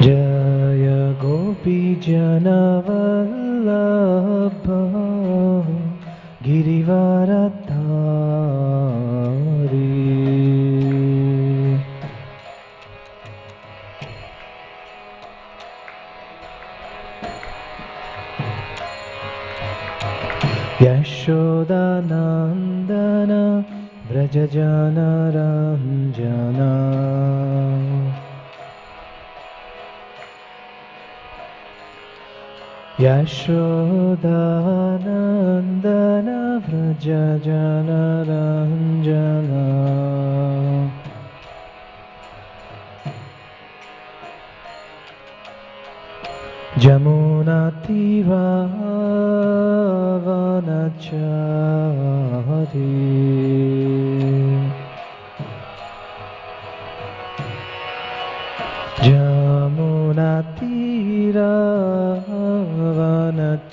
Jaya Gopi Janavallabha Girivaradhari. Yashoda Nandana Vrajajana Ranjana. Yashoda Nandana Vrajajana Ranjana. Jamuna Tira Vanachari. Jamuna Tira Vanachari.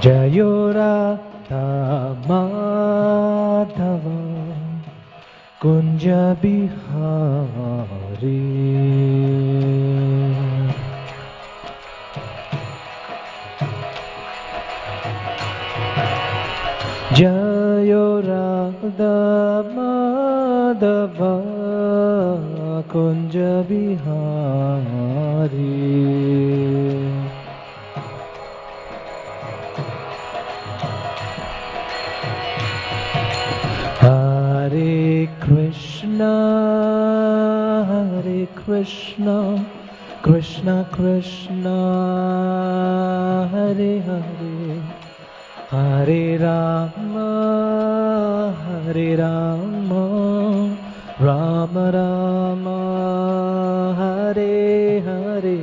Jayora Madhava Kunja Bihari. Jayo Radha Madhava Kunja Bihari. Hare Krishna, Krishna Krishna, Hare Hare, Hare Rama, Rama Rama, Hare Hare.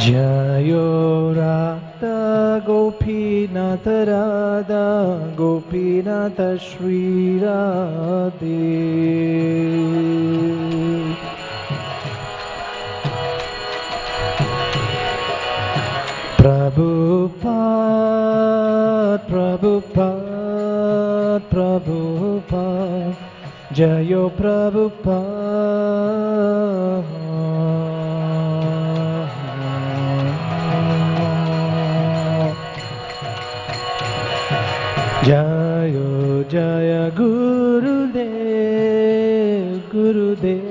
Jayo Radha Gopinath Radha Gopinath Shri Radhe. Prabhupada, Prabhupada, Prabhupada, Jayo Prabhupada. Jayo Jaya Gurudev, Gurudev,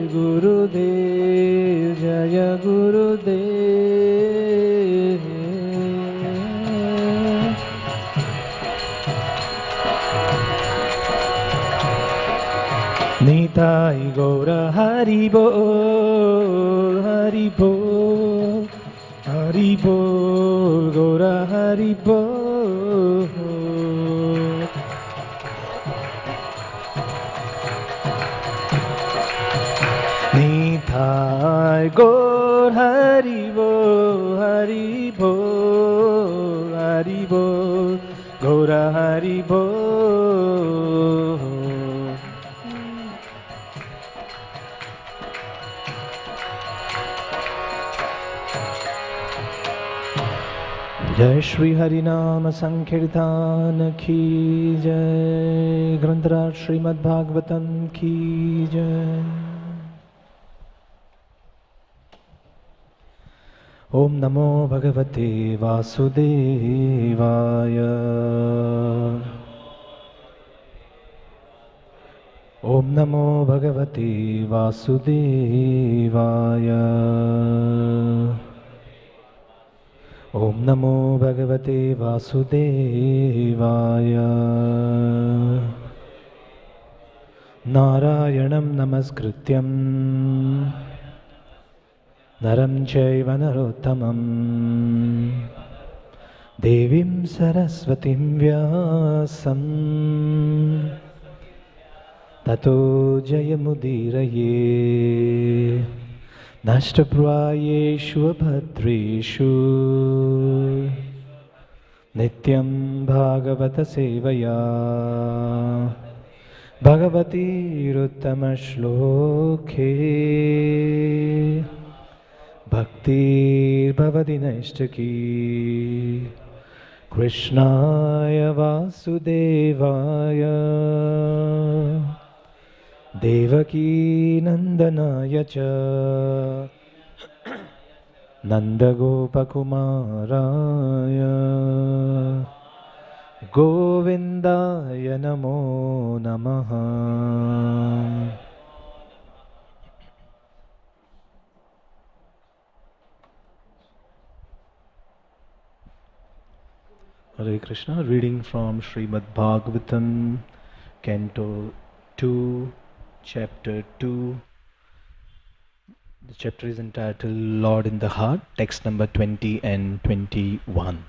Gurudev, Jaya Gurudev. Nitai Gaura Haribol, Haribol, Haribol, Gaura Haribol. Nitai Gaur Haribol, Haribol, Haribol, Gaura Haribol. Jai Shri Harinama Sankirtan ki jai, Granthra Srimad Bhagavatam ki jai. Om Namo Bhagavate Vasudevaya. Om Namo Bhagavate Vasudevaya. Om Namo Bhagavate Vasudevaya. Narayanam Namaskrityam Naram Chaiva Narottamam Devim Saraswatim Vyasam Tato Jayamudiraye नष्टप्रायेषु भद्रेषु नित्यं भागवत सेवया भगवतीरुत्तमश्लोके भक्तिर्भवति नैष्टिकी कृष्णाय वासुदेवाय देवकी नंदनाय च नंदगोपकुमाराय गोविंदाय नमो नमः। Hare Krishna. Reading from Srimad Bhagavatam, Canto 2, Chapter 2. The chapter is entitled Lord in the Heart, text number 20 and 21.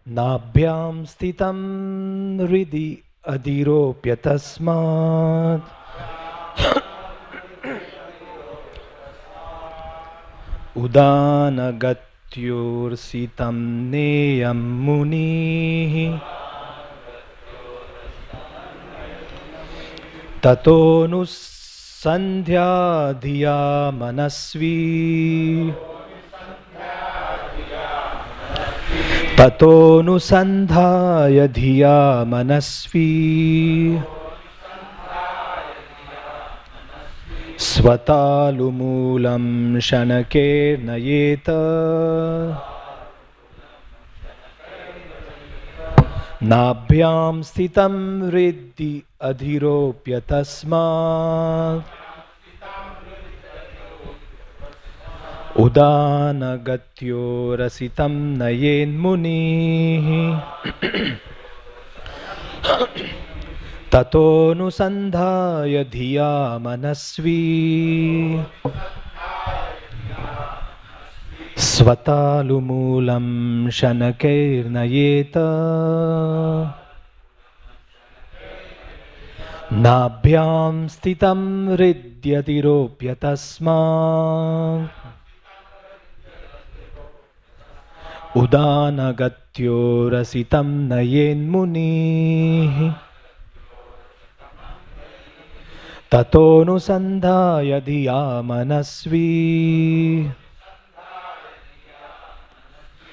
Nabhyam sthitam hridhi adhiropya tasmat Udanagatyursitam neyam munihi Tatonusandhya dhiya manasvi Tatonusandhaya dhiya manasvi Svatalumulam shanake nayeta Nabhyam sthitam hridhi adhiropya tasmat Udanagatyo rasitam nayen munihi Tatonusandhaya dhiya manasvi Svatalumulam shanakair nayeta Nabhyam sthitam hridyatiropya tasmat Udanagatyo rasitam nayen munihi Tatonusandhaya dhiya manasvi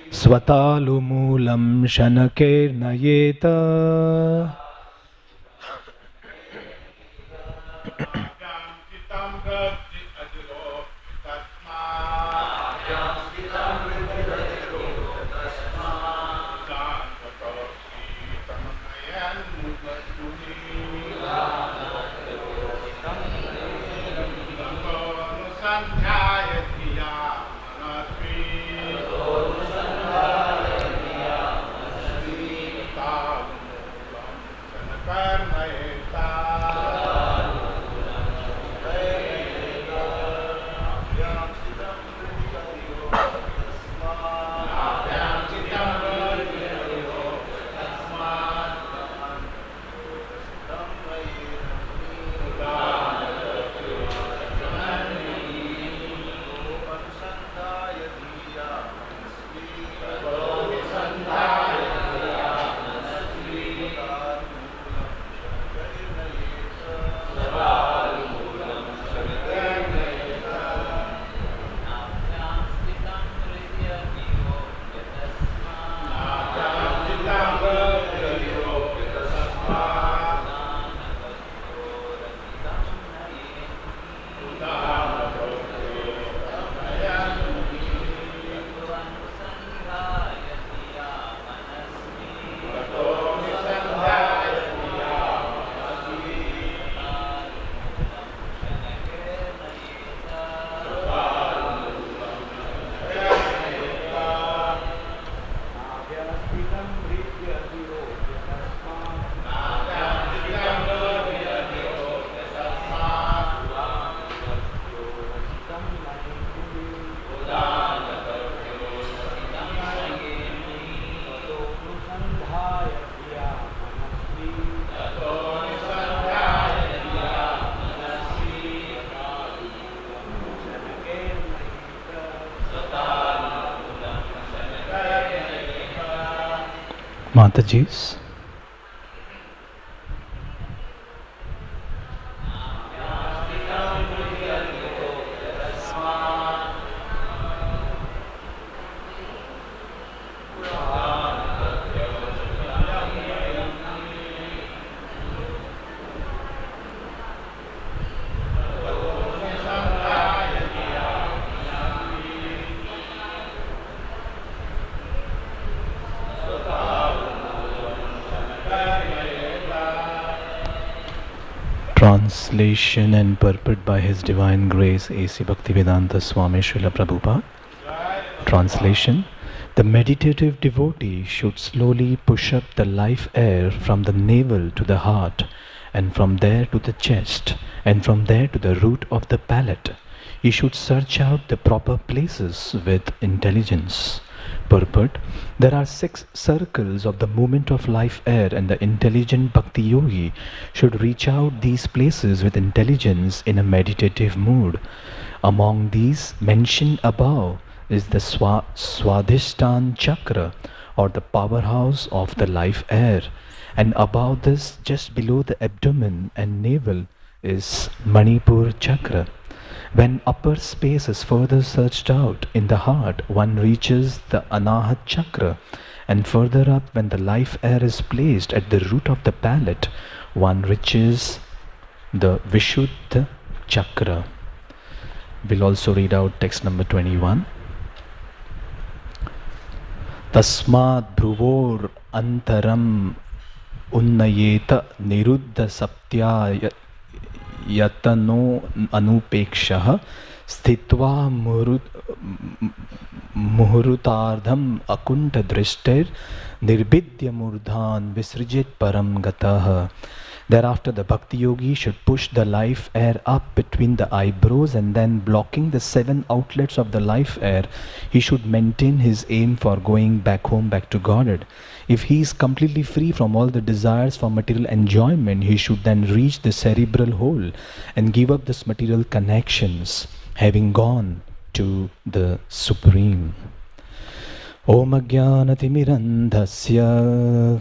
Svatalumulam shanake nayeta Matajis. Translation and purport by His Divine Grace A.C. Bhaktivedanta Swami Srila Prabhupada. Translation: the meditative devotee should slowly push up the life air from the navel to the heart, and from there to the chest, and from there to the root of the palate. He should search out the proper places with intelligence. Purport: there are 6 circles of the movement of life air, and the intelligent bhakti yogi should reach out these places with intelligence in a meditative mood. Among these mentioned above is the Swadhisthana chakra, or the powerhouse of the life air, and above this, just below the abdomen and navel, is Manipur chakra. When upper space is further searched out in the heart, one reaches the Anahat chakra, and further up, when the life air is placed at the root of the palate, one reaches the Vishuddha chakra. We'll also read out text number 21. Tasmad bhruvor antaram unnayeta niruddha saptyaya yatano anupekshaha sthitva muhurutardham akunta drishtir nirbidya murdhan visrijit param gataha. Thereafter the bhakti yogi should push the life air up between the eyebrows, and then, blocking the 7 outlets of the life air, he should maintain his aim for going back home, back to Godhead. If he is completely free from all the desires for material enjoyment, he should then reach the cerebral hole and give up this material connections, having gone to the Supreme. Om Ajnanatimirandhasya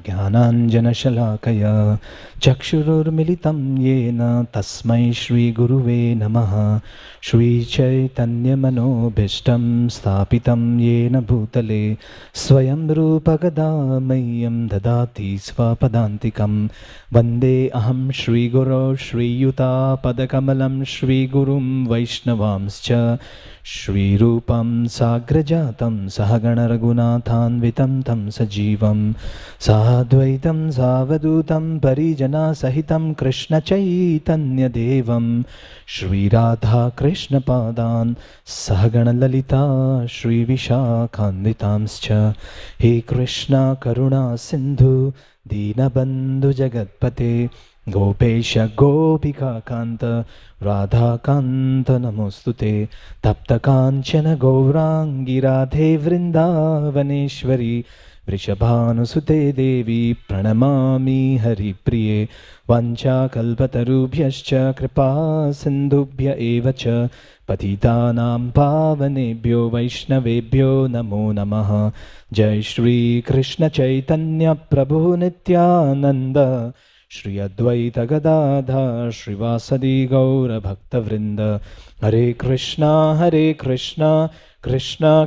Jnananjanashalakaya Chakshururmilitam Yena Tasmai Shri Guruve Namaha. Shri Chaitanya Manobhishtam Sthapitam Yena Bhutale Swayam Rupa Gadamayam Dadati Svapadantikam. Vande Aham Shri Guru Shri Yuta Padakamalam Shri Gurum Vaishnavamscha Shri Rupam Sagrajatam Sahagana Raghunathanvitam Tam Sajivam Sadvaitam Savadutam Parijana Sahitam Krishna Chaitanya Devam Shri Radha Krishna Padan Sahagana Lalita Shri Vishakhanvitamscha. He Krishna Karuna Sindhu Dinabandhu Jagatpate Gopesha Gopika Kanta Radha Kanta Namostute Tapta Kanchana Gaurangi Radhe Vrindavaneshwari Vrishabhanusute Devi Pranamami Hari Priye Vancha Kalpatarubhyascha Kripa Sindhubhya Evacha Patitanam Pavanebhyo Vaishnavebhyo Namo Namaha. Jai Shri Krishna Chaitanya Prabhu Nityananda Shri Advaita Gadadha Shri Vasadi Gaura Bhakta Vrinda. Hare Krishna Krishna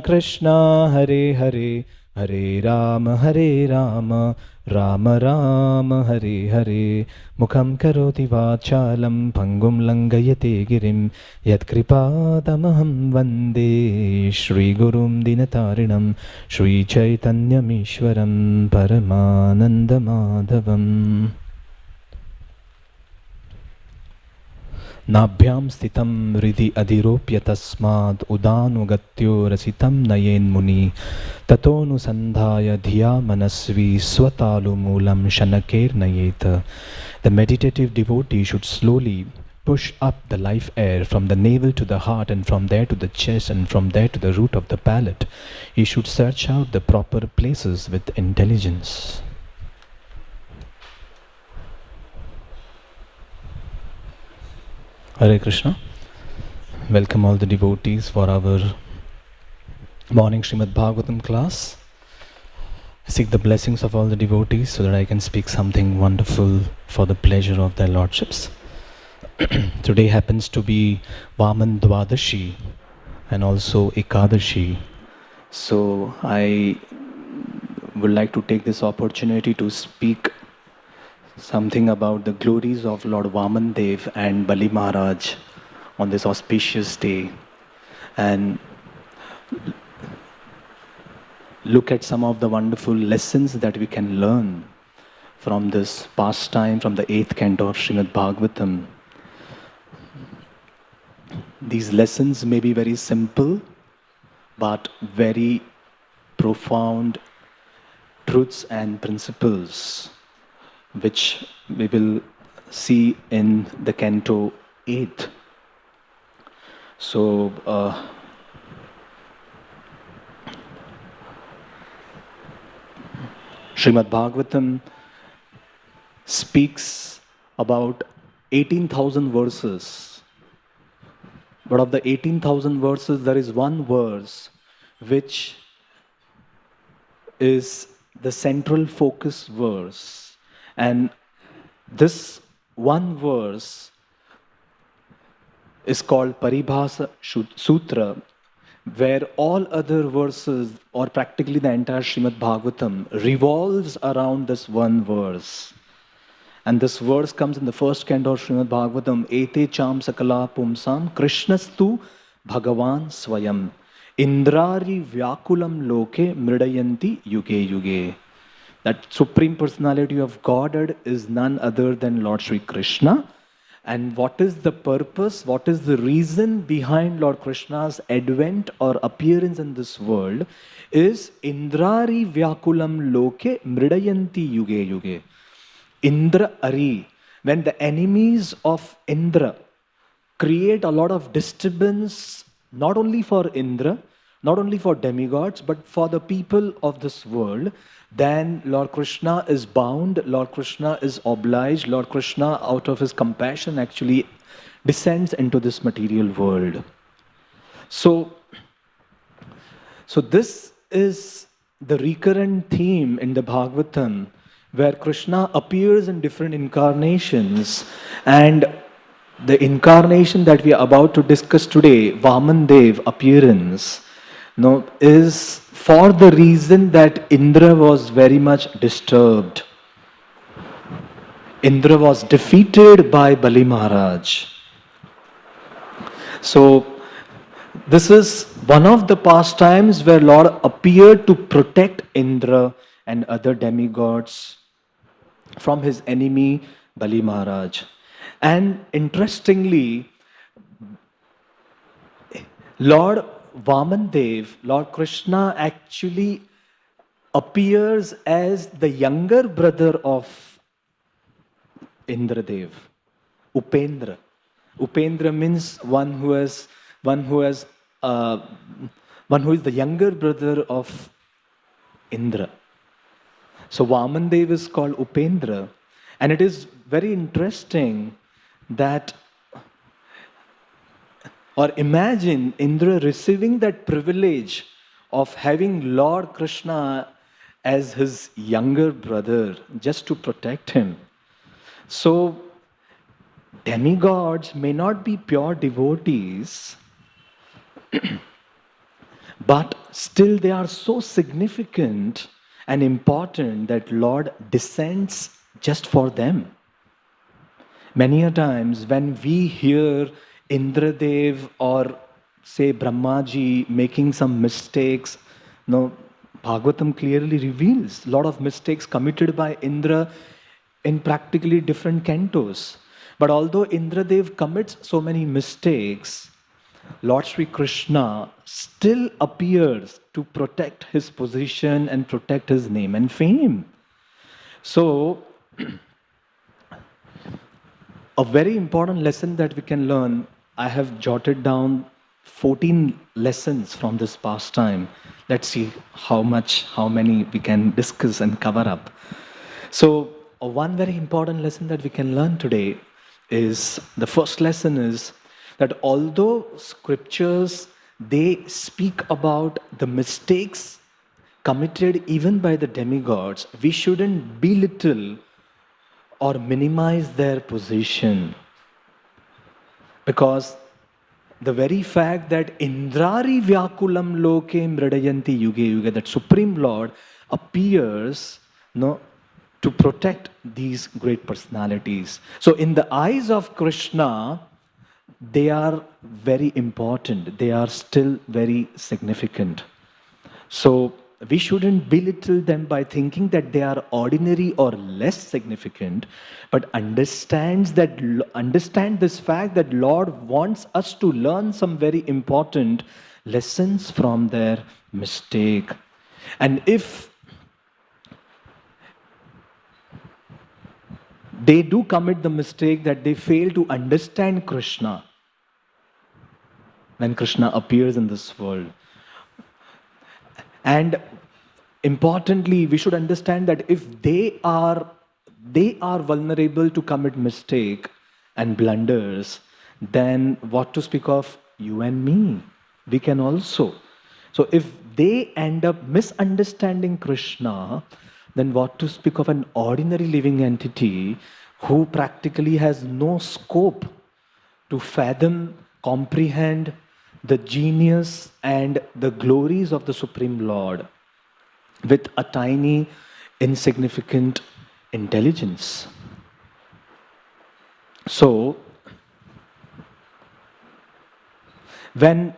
Krishna Hare Hare Hare Rama Rama Rama Hare Hare. Mukham karoti vachalam pangum langayate girim yat kripatamaham vande Shri Gurum Dinatarinam Shri Chaitanyamishwaram Paramananda Madhavam. Nabhyam sthitam ridi adiropya tasmad udanugatyo rasitam nayen muni tatonu sandhaya dhiya manasvi swatalu moolam shanaker nayeta. The meditative devotee should slowly push up the life air from the navel to the heart, and from there to the chest, and from there to the root of the palate. He should search out the proper places with intelligence. Hare Krishna. Welcome all the devotees for our morning Srimad Bhagavatam class. seek the blessings of all the devotees so that I can speak something wonderful for the pleasure of their lordships. Today happens to be Vaman Dwadashi and also Ekadashi. So I would like to take this opportunity to speak something about the glories of Lord Vamanadev and Bali Maharaj on this auspicious day, and look at some of the wonderful lessons that we can learn from this pastime, from the 8th canto of Srimad Bhagavatam. These lessons may be very simple, but very profound truths and principles, which we will see in the canto 8. So, Srimad Bhagavatam speaks about 18,000 verses. But of the 18,000 verses, there is one verse which is the central focus verse. And this one verse is called Paribhasa Sutra, where all other verses, or practically the entire Srimad Bhagavatam, revolves around this one verse. And this verse comes in the first canto of Srimad Bhagavatam, Ete cham sakala pumsam Krishnastu Bhagavan Swayam Indrari Vyakulam Loke Mridayanti Yuge Yuge. That Supreme Personality of Godhead is none other than Lord Sri Krishna. And what is the purpose, what is the reason behind Lord Krishna's advent or appearance in this world is Indrari Vyakulam Loke Mridayanti Yuge Yuge. Indra Ari, when the enemies of Indra create a lot of disturbance, not only for Indra, not only for demigods, but for the people of this world, then Lord Krishna is bound, Lord Krishna is obliged, Lord Krishna out of his compassion actually descends into this material world. So this is the recurrent theme in the Bhagavatam, where Krishna appears in different incarnations, and the incarnation that we are about to discuss today, Vamanadev appearance, is for the reason that Indra was very much disturbed. Indra was defeated by Bali Maharaj. So this is one of the pastimes where Lord appeared to protect Indra and other demigods from his enemy Bali Maharaj. And interestingly, Lord Vamanadev, Lord Krishna actually appears as the younger brother of Indradev, Upendra. Upendra means one who is the younger brother of Indra. So Vamanadev is called Upendra, and it is very interesting that, or imagine Indra receiving that privilege of having Lord Krishna as his younger brother just to protect him. So demigods may not be pure devotees, but still they are so significant and important that Lord descends just for them. Many a times when we hear Indradev or say Brahmaji making some mistakes, Bhagavatam clearly reveals a lot of mistakes committed by Indra in practically different cantos. But although Indradev commits so many mistakes, Lord Sri Krishna still appears to protect his position and protect his name and fame. So, a very important lesson that we can learn, I have jotted down 14 lessons from this pastime. Let's see how many we can discuss and cover up. So, one very important lesson that we can learn today is, the first lesson is that although scriptures, they speak about the mistakes committed even by the demigods, we shouldn't belittle or minimize their position. Because the very fact that Indrari Vyakulam Loke Mridayanti Yuge Yuge, that Supreme Lord appears to protect these great personalities. So in the eyes of Krishna, they are very important. They are still very significant. So we shouldn't belittle them by thinking that they are ordinary or less significant, but understand this fact that Lord wants us to learn some very important lessons from their mistake. And if they do commit the mistake that they fail to understand Krishna when Krishna appears in this world, and importantly, we should understand that if they are vulnerable to commit mistake and blunders, then what to speak of you and me? We can also. So if they end up misunderstanding Krishna, then what to speak of an ordinary living entity who practically has no scope to fathom, comprehend the genius and the glories of the Supreme Lord with a tiny, insignificant intelligence. So, when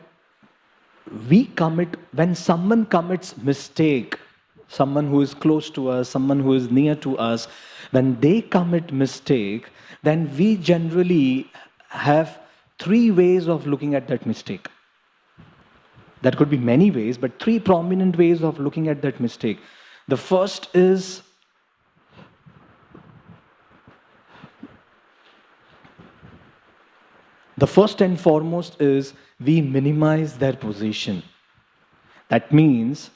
someone commits mistake, someone who is close to us, someone who is near to us, when they commit mistake, then we generally have 3 ways of looking at that mistake. There could be many ways, but 3 prominent ways of looking at that mistake. The first is the first and foremost is we minimize their position. That means,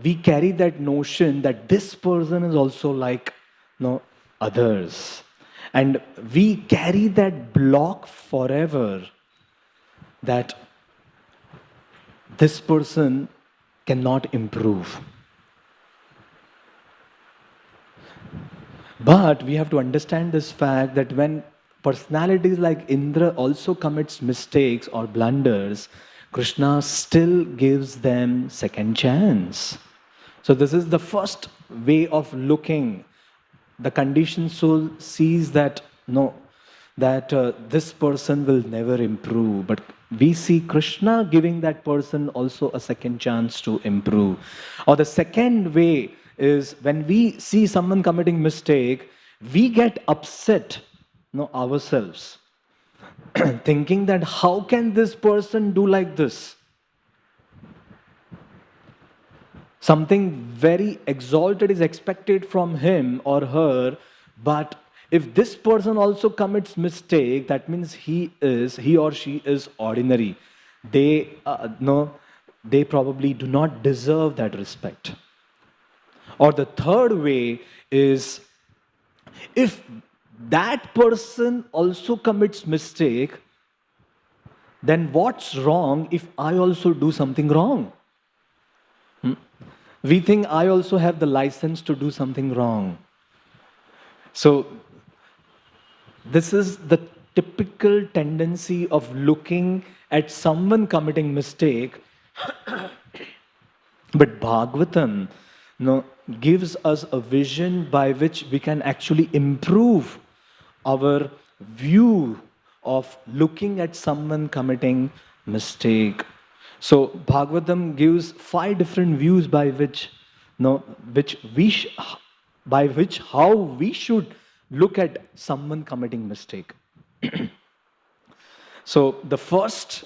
we carry that notion that this person is also like others. And we carry that block forever that this person cannot improve. But we have to understand this fact that when personalities like Indra also commits mistakes or blunders, Krishna still gives them second chance. So this is the first way of looking. The conditioned soul sees that this person will never improve, but we see Krishna giving that person also a second chance to improve. Or the second way is when we see someone committing mistake, we get upset ourselves, thinking that how can this person do like this? Something very exalted is expected from him or her, but if this person also commits mistake, that means he or she is ordinary. They probably do not deserve that respect. Or the third way is, if that person also commits mistake, then what's wrong if I also do something wrong? We think I also have the license to do something wrong. So this is the typical tendency of looking at someone committing mistake. But Bhagavatam gives us a vision by which we can actually improve our view of looking at someone committing mistake. So Bhagavatam gives 5 different views by which how we should look at someone committing mistake. So the first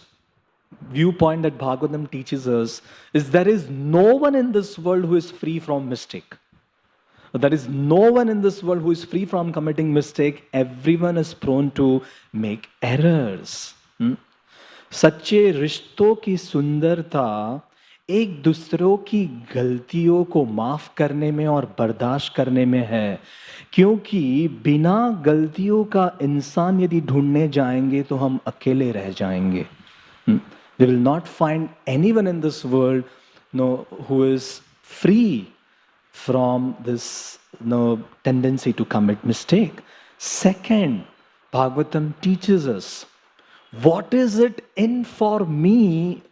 viewpoint that Bhagavatam teaches us is there is no one in this world who is free from mistake. There is no one in this world who is free from committing mistake. Everyone is prone to make errors. सच्चे रिश्तों की सुंदरता एक दूसरों की गलतियों को माफ करने में और बर्दाश्त करने में है, क्योंकि बिना गलतियों का इंसान यदि ढूंढने जाएंगे तो हम अकेले रह जाएंगे. We will not find anyone in this world who is free from this tendency to commit mistake. Second, Bhagavatam teaches us, what is it in for me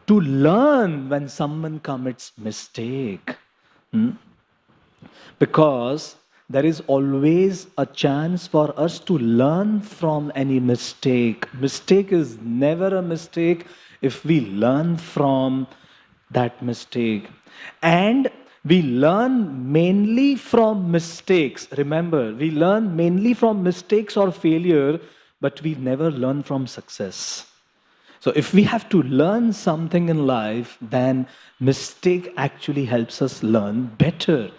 to learn when someone commits mistake? Because there is always a chance for us to learn from any mistake. Mistake is never a mistake if we learn from that mistake. And we learn mainly from mistakes. Remember, we learn mainly from mistakes or failure, but we never learn from success. So if we have to learn something in life, then mistake actually helps us learn better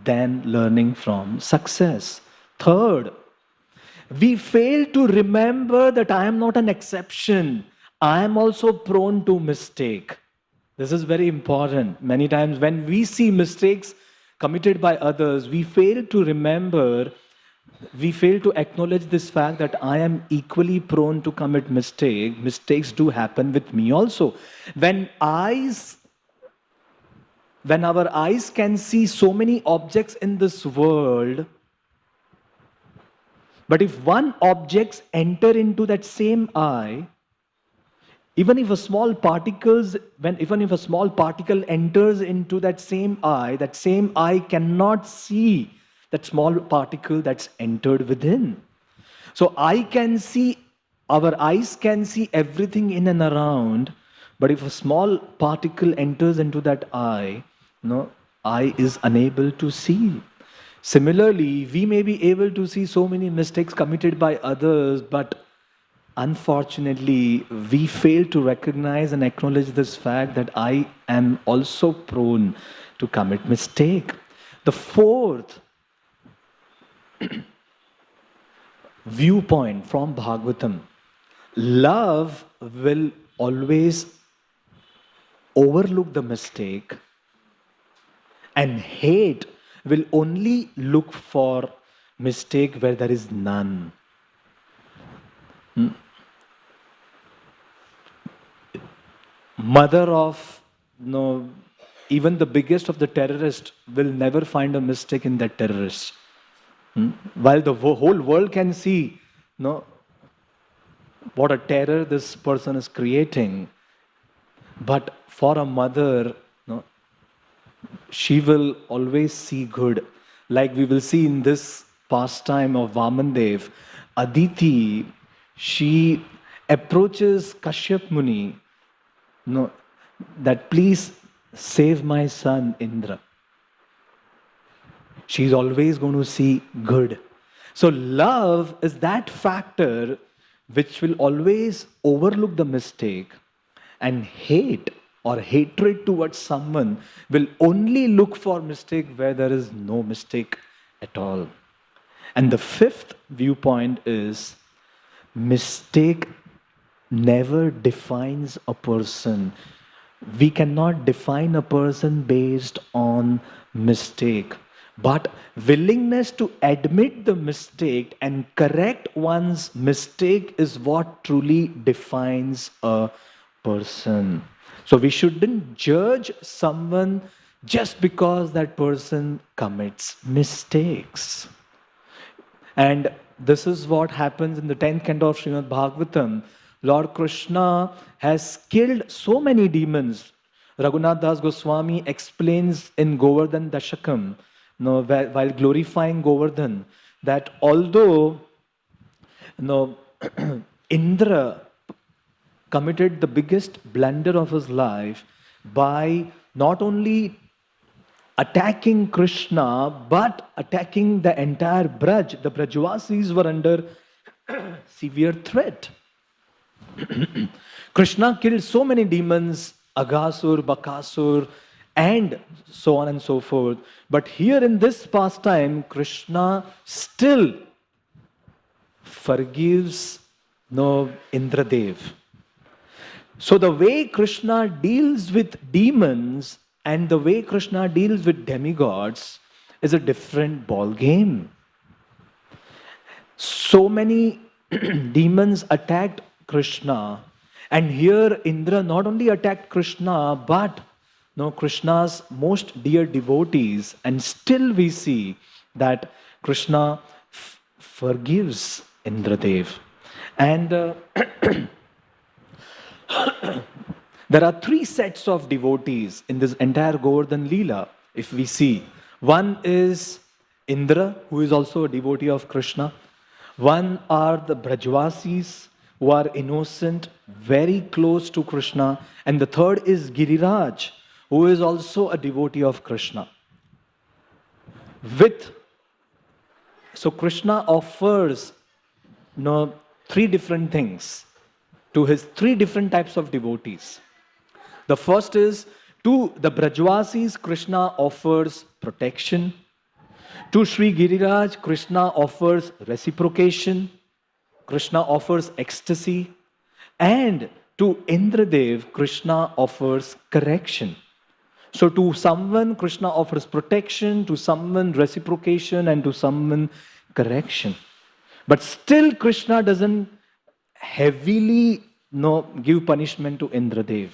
than learning from success. Third, we fail to remember that I am not an exception. I am also prone to mistake. This is very important. Many times when we see mistakes committed by others, we fail to remember, we fail to acknowledge this fact that I am equally prone to commit mistakes. Mistakes do happen with me also. When our eyes can see so many objects in this world, but if one object enter into that same eye, even if a small particle enters into that same eye cannot see that small particle that's entered within. So our eyes can see everything in and around, but if a small particle enters into that eye, eye is unable to see. Similarly, we may be able to see so many mistakes committed by others, but unfortunately, we fail to recognize and acknowledge this fact that I am also prone to commit mistake. The fourth viewpoint from Bhagavatam, love will always overlook the mistake, and hate will only look for mistake where there is none. Mother of even the biggest of the terrorists will never find a mistake in that terrorist. While the whole world can see what a terror this person is creating, but for a mother, she will always see good. Like we will see in this pastime of Vamanadev, Aditi, she approaches Kashyap Muni, that please save my son Indra. She's always going to see good. So love is that factor which will always overlook the mistake, and hate or hatred towards someone will only look for mistake where there is no mistake at all. And the fifth viewpoint is, mistake never defines a person. We cannot define a person based on mistake. But willingness to admit the mistake and correct one's mistake is what truly defines a person. So we shouldn't judge someone just because that person commits mistakes. And this is what happens in the 10th canto of Srimad Bhagavatam. Lord Krishna has killed so many demons. Raghunath Das Goswami explains in Govardhan Dashakam, while glorifying Govardhan, that although Indra committed the biggest blunder of his life by not only attacking Krishna, but attacking the entire Braj. The Brajvasis were under severe threat. Krishna killed so many demons, Aghasur, Bakasur, and so on and so forth. But here in this pastime, Krishna still forgives Indradev. So the way Krishna deals with demons and the way Krishna deals with demigods is a different ball game. So many demons attacked Krishna, and here Indra not only attacked Krishna, but Krishna's most dear devotees, and still we see that Krishna forgives Indradev. And there are three sets of devotees in this entire Govardhan Leela, if we see. One is Indra, who is also a devotee of Krishna. One are the Brajvasis, who are innocent, very close to Krishna. And the third is Giriraj, who is also a devotee of Krishna. So Krishna offers three different things to his three different types of devotees. The first is, to the Brajvasis, Krishna offers protection. To Sri Giriraj, Krishna offers reciprocation. Krishna offers ecstasy. And to Indradev, Krishna offers correction. So to someone, Krishna offers protection, to someone reciprocation, and to someone correction. But still Krishna doesn't heavily give punishment to Indradev.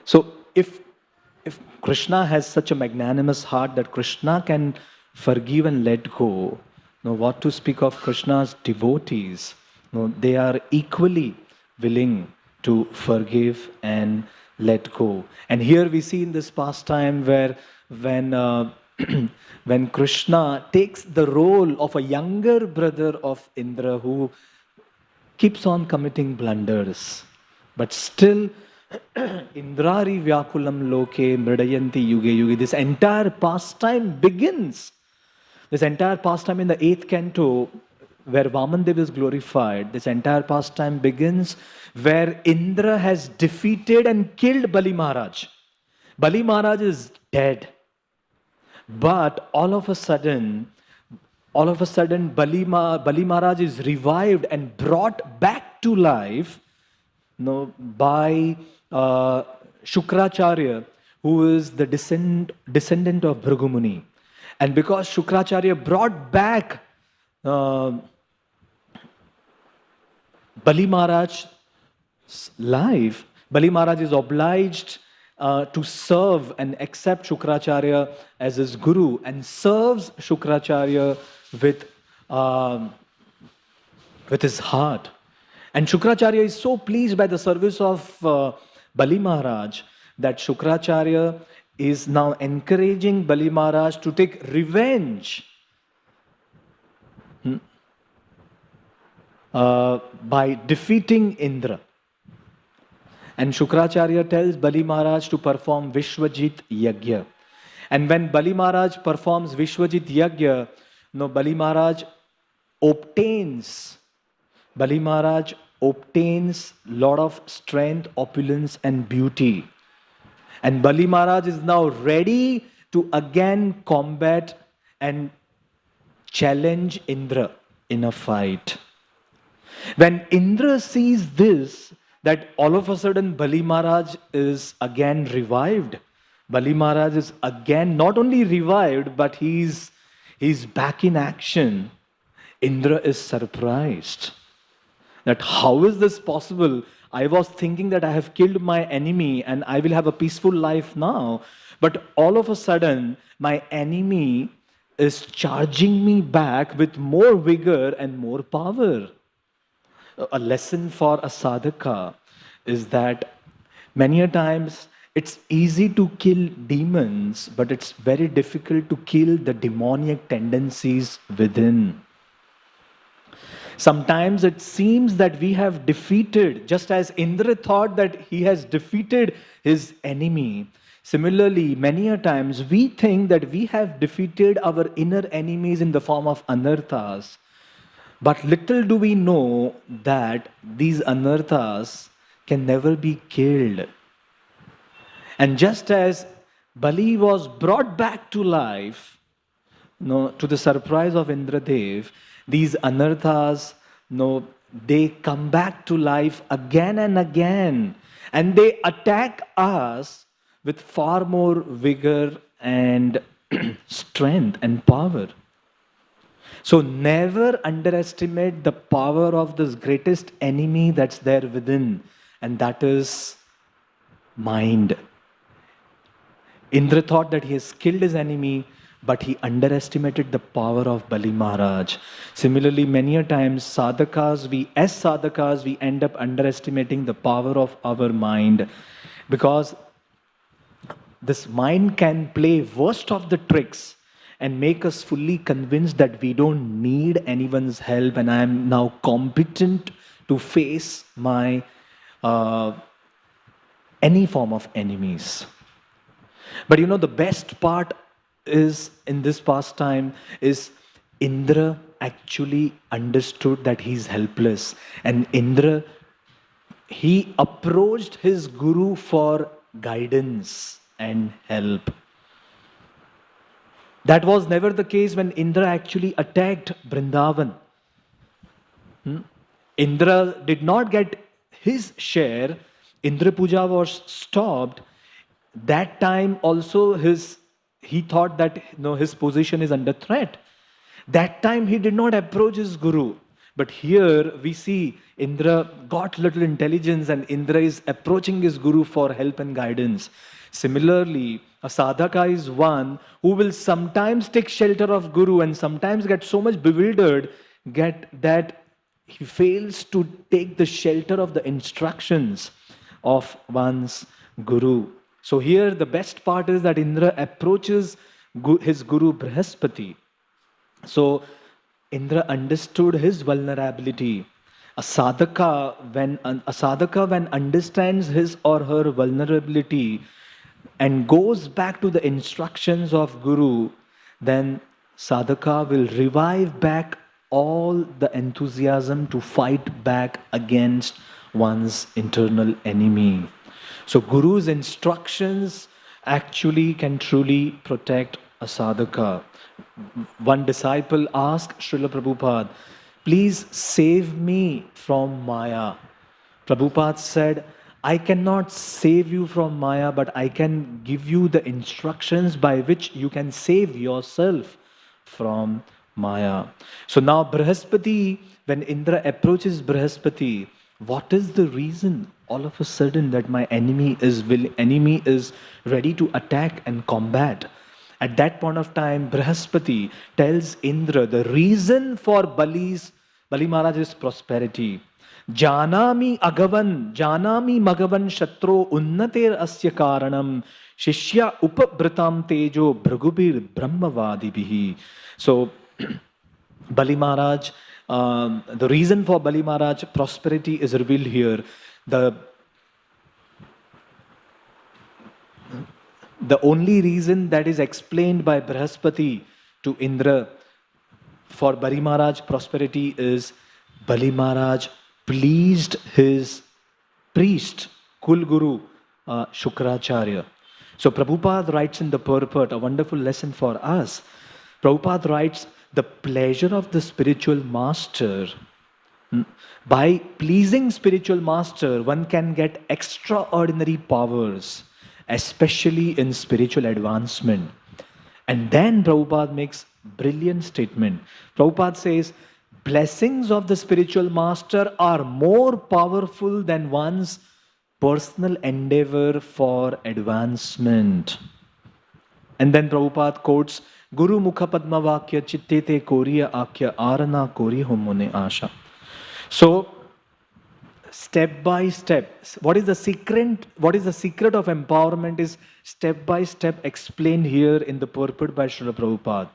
So if Krishna has such a magnanimous heart that Krishna can forgive and let go, what to speak of Krishna's devotees? They are equally willing to forgive and let go. And here we see in this pastime where when Krishna takes the role of a younger brother of Indra who keeps on committing blunders, but still Indrari Vyakulam Loke Mridayanti Yuge Yuge. This entire pastime begins. This entire pastime in the 8th canto, where Vamanadev is glorified, this entire pastime begins where Indra has defeated and killed Bali Maharaj. Bali Maharaj is dead. But all of a sudden, Bali Maharaj is revived and brought back to life by Shukracharya, who is the descendant of Bhrigu Muni. And because Shukracharya brought back Bali Maharaj's life, Bali Maharaj is obliged to serve and accept Shukracharya as his guru, and serves Shukracharya with his heart. And Shukracharya is so pleased by the service of Bali Maharaj that Shukracharya is now encouraging Bali Maharaj to take revenge by defeating Indra. And Shukracharya tells Bali Maharaj to perform Vishwajit Yagya. And when Bali Maharaj performs Vishwajit Yagya, Bali Maharaj obtains lot of strength, opulence and beauty. And Bali Maharaj is now ready to again combat and challenge Indra in a fight. When Indra sees this, that all of a sudden Bali Maharaj is again revived. Bali Maharaj is again not only revived, but he's back in action. Indra is surprised. That how is this possible? I was thinking that I have killed my enemy and I will have a peaceful life now. But all of a sudden, my enemy is charging me back with more vigor and more power. A lesson for a sadhaka is that many a times it's easy to kill demons, but it's very difficult to kill the demoniac tendencies within. Sometimes it seems that we have defeated, just as Indra thought that he has defeated his enemy. Similarly, many a times we think that we have defeated our inner enemies in the form of anarthas. But little do we know that these anarthas can never be killed. And just as Bali was brought back to life, to the surprise of Indradev, these anarthas, they come back to life again and again. And they attack us with far more vigor and strength and power. So never underestimate the power of this greatest enemy that's there within. And that is mind. Indra thought that he has killed his enemy, but he underestimated the power of Bali Maharaj. Similarly, many a times as sadhakas, we end up underestimating the power of our mind, because this mind can play worst of the tricks and make us fully convinced that we don't need anyone's help and I am now competent to face my any form of enemies. But the best part is in this pastime is Indra actually understood that he's helpless, and Indra, he approached his guru for guidance and help. That was never the case when Indra actually attacked Vrindavan. Indra did not get his share. Indra Puja was stopped. That time also he thought that his position is under threat. That time he did not approach his guru. But here we see Indra got little intelligence and Indra is approaching his guru for help and guidance. Similarly, a sadhaka is one who will sometimes take shelter of guru and sometimes get so much bewildered that he fails to take the shelter of the instructions of one's guru. So here the best part is that Indra approaches his guru Brihaspati. So Indra understood his vulnerability. A sadhaka when understands his or her vulnerability and goes back to the instructions of guru, then sadhaka will revive back all the enthusiasm to fight back against one's internal enemy. So guru's instructions actually can truly protect a sadhaka. One disciple asked Srila Prabhupada, please save me from Maya. Prabhupada said, I cannot save you from Maya, but I can give you the instructions by which you can save yourself from Maya. So now Brihaspati, when Indra approaches Brihaspati, what is the reason all of a sudden that my enemy is ready to attack and combat? At that point of time, Brihaspati tells Indra the reason for Bali Maharaj's prosperity. Janami magavan shatro unnater asya karanam shishya upabritam tejo bhragubir brahmavadibihi. So, Bali Maharaj, the reason for Bali Maharaj prosperity is revealed here. The only reason that is explained by Brihaspati to Indra for Bali Maharaj prosperity is Bali Maharaj pleased his priest, Kul Guru, Shukracharya. So Prabhupada writes in the purport a wonderful lesson for us. Prabhupada writes, the pleasure of the spiritual master, by pleasing spiritual master, one can get extraordinary powers, especially in spiritual advancement. And then Prabhupada makes brilliant statement. Prabhupada says, blessings of the spiritual master are more powerful than one's personal endeavor for advancement. And then Prabhupada quotes, Guru Mukha Padma Vakya Chittete Koriya Akya Arana Kori Homone Asha. So, step by step, what is the secret of empowerment is step by step explained here in the purport by Srila Prabhupada.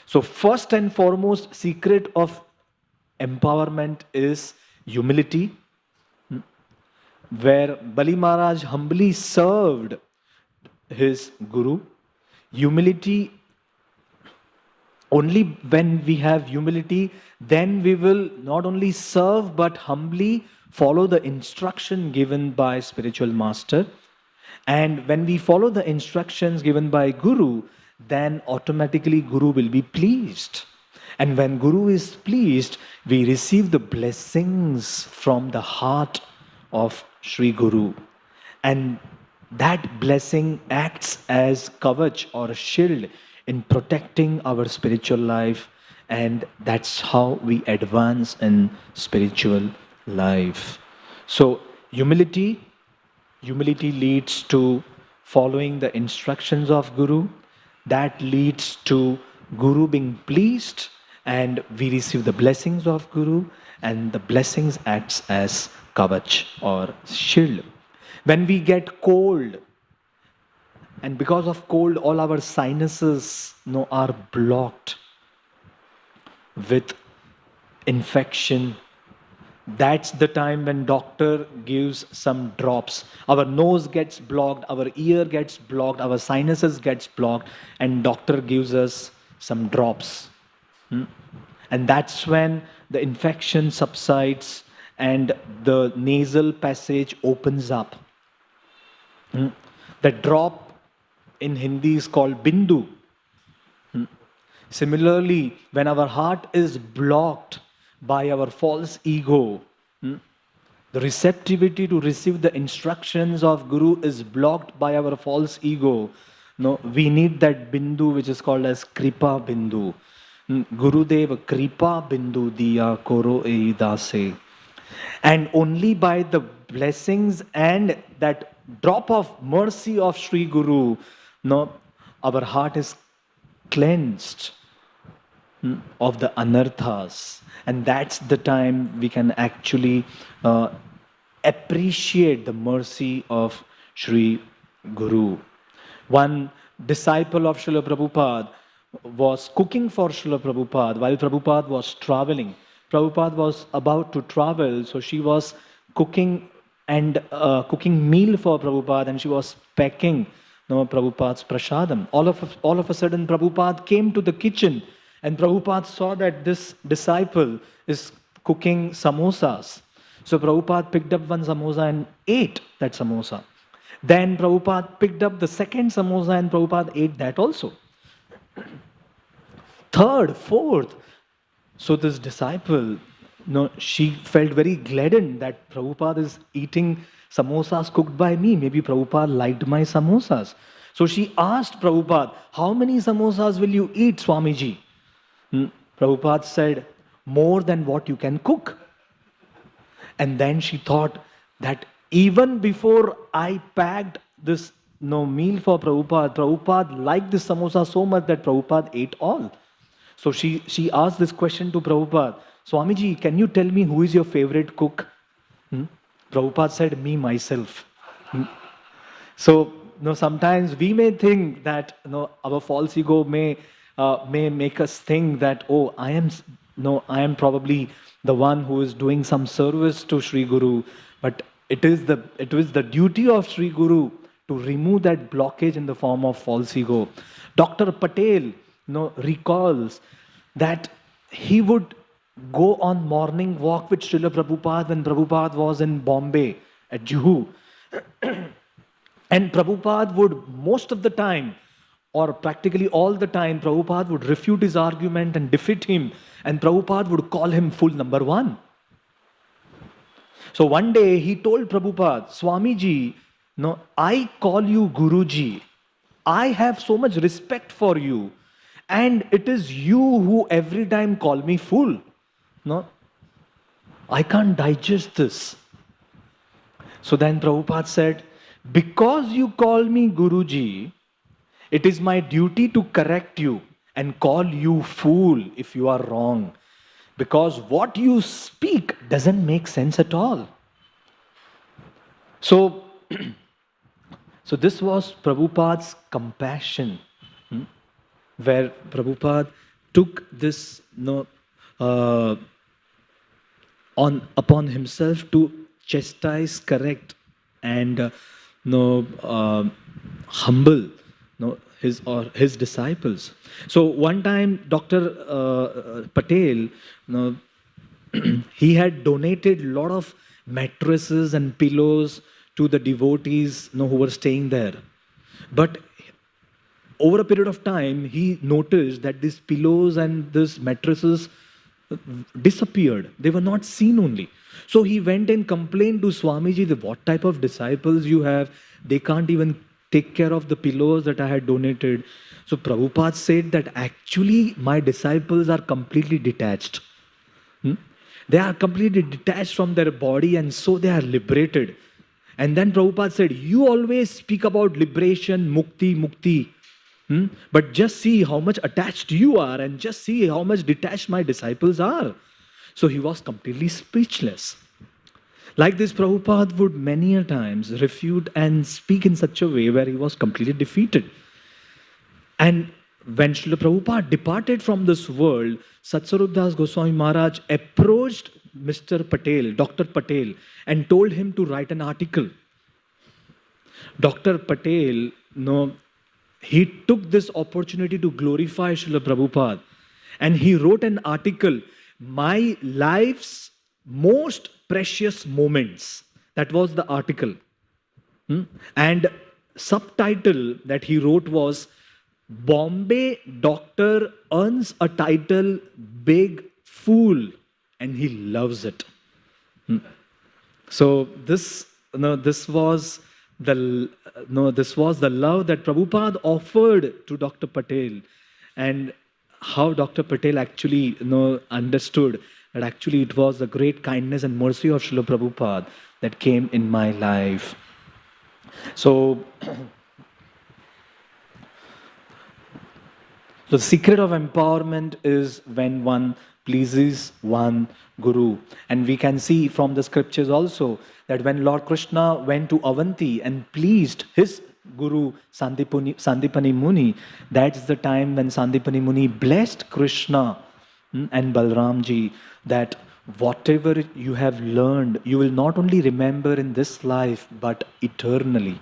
So first and foremost secret of empowerment is humility, where Bali Maharaj humbly served his guru. Humility, only when we have humility, then we will not only serve but humbly follow the instruction given by spiritual master. And when we follow the instructions given by guru, then automatically guru will be pleased. And when guru is pleased, we receive the blessings from the heart of Sri Guru. And that blessing acts as kavach or a shield in protecting our spiritual life, and that's how we advance in spiritual life. So humility, Humility leads to following the instructions of Guru. That leads to Guru being pleased, and we receive the blessings of Guru, and the blessings acts as kavach or shield. When we get cold, and because of cold, all our sinuses are blocked with infection. That's the time when doctor gives some drops. Our nose gets blocked, our ear gets blocked, our sinuses gets blocked, and doctor gives us some drops. And that's when the infection subsides and the nasal passage opens up. The drop in Hindi is called bindu. Similarly, when our heart is blocked by our false ego, the receptivity to receive the instructions of Guru is blocked by our false ego. No, we need that bindu which is called as kripa bindu. Gurudev kripa bindu diya koro ei dase. And only by the blessings and that drop of mercy of Sri Guru, our heart is cleansed of the anarthas. And that's the time we can actually appreciate the mercy of Sri Guru. One disciple of Srila Prabhupada was cooking for Srila Prabhupada while Prabhupada was traveling. Prabhupada was about to travel, so she was cooking and cooking meal for Prabhupada, and she was packing Prabhupada's prasadam. All of a sudden, Prabhupada came to the kitchen, and Prabhupada saw that this disciple is cooking samosas. So Prabhupada picked up one samosa and ate that samosa. Then Prabhupada picked up the second samosa and Prabhupada ate that also. Third, fourth. So this disciple, she felt very gladdened that Prabhupada is eating samosas cooked by me. Maybe Prabhupada liked my samosas. So she asked Prabhupada, how many samosas will you eat, Swamiji? Prabhupada said, more than what you can cook. And then she thought that even before I packed this meal for Prabhupada, Prabhupada liked this samosa so much that Prabhupada ate all. So she asked this question to Prabhupada, Swamiji, can you tell me who is your favorite cook? Prabhupada said, me, myself. So sometimes we may think that our false ego may make us think that, oh, I am probably the one who is doing some service to Sri Guru. But it is the duty of Sri Guru to remove that blockage in the form of false ego. Dr. Patel recalls that he would go on morning walk with Srila Prabhupada when Prabhupada was in Bombay at Juhu. And Prabhupada would, most of the time, or practically all the time, Prabhupada would refute his argument and defeat him. And Prabhupada would call him full number one. So one day he told Prabhupada, Swamiji, I call you Guruji. I have so much respect for you. And it is you who every time call me fool. I can't digest this. So then Prabhupada said, because you call me Guruji, it is my duty to correct you and call you fool if you are wrong. Because what you speak doesn't make sense at all. So this was Prabhupada's compassion. Where Prabhupada took this upon himself to chastise, correct, and humble his disciples. So one time, Dr. Patel, he had donated a lot of mattresses and pillows to the devotees who were staying there. But over a period of time, he noticed that these pillows and these mattresses disappeared. They were not seen only. So he went and complained to Swamiji that what type of disciples you have. They can't even take care of the pillows that I had donated. So Prabhupada said that actually my disciples are completely detached. They are completely detached from their body, and so they are liberated. And then Prabhupada said, you always speak about liberation, mukti, mukti. But just see how much attached you are and just see how much detached my disciples are. So he was completely speechless. Like this, Prabhupada would many a times refute and speak in such a way where he was completely defeated. And when Srila Prabhupada departed from this world, Satsvarup Das Goswami Maharaj approached Mr. Patel, Dr. Patel, and told him to write an article. Dr. Patel, he took this opportunity to glorify Srila Prabhupada. And he wrote an article, My Life's Most Precious Moments. That was the article. And subtitle that he wrote was, Bombay doctor earns a title big fool and he loves it. So this was the love that Prabhupada offered to Dr. Patel, and how Dr. Patel actually understood that actually it was the great kindness and mercy of Srila Prabhupada that came in my life. So the secret of empowerment is when one pleases one Guru. And we can see from the scriptures also that when Lord Krishna went to Avanti and pleased his Guru Sandipani Muni, that's the time when Sandipani Muni blessed Krishna and Balramji that whatever you have learned, you will not only remember in this life, but eternally.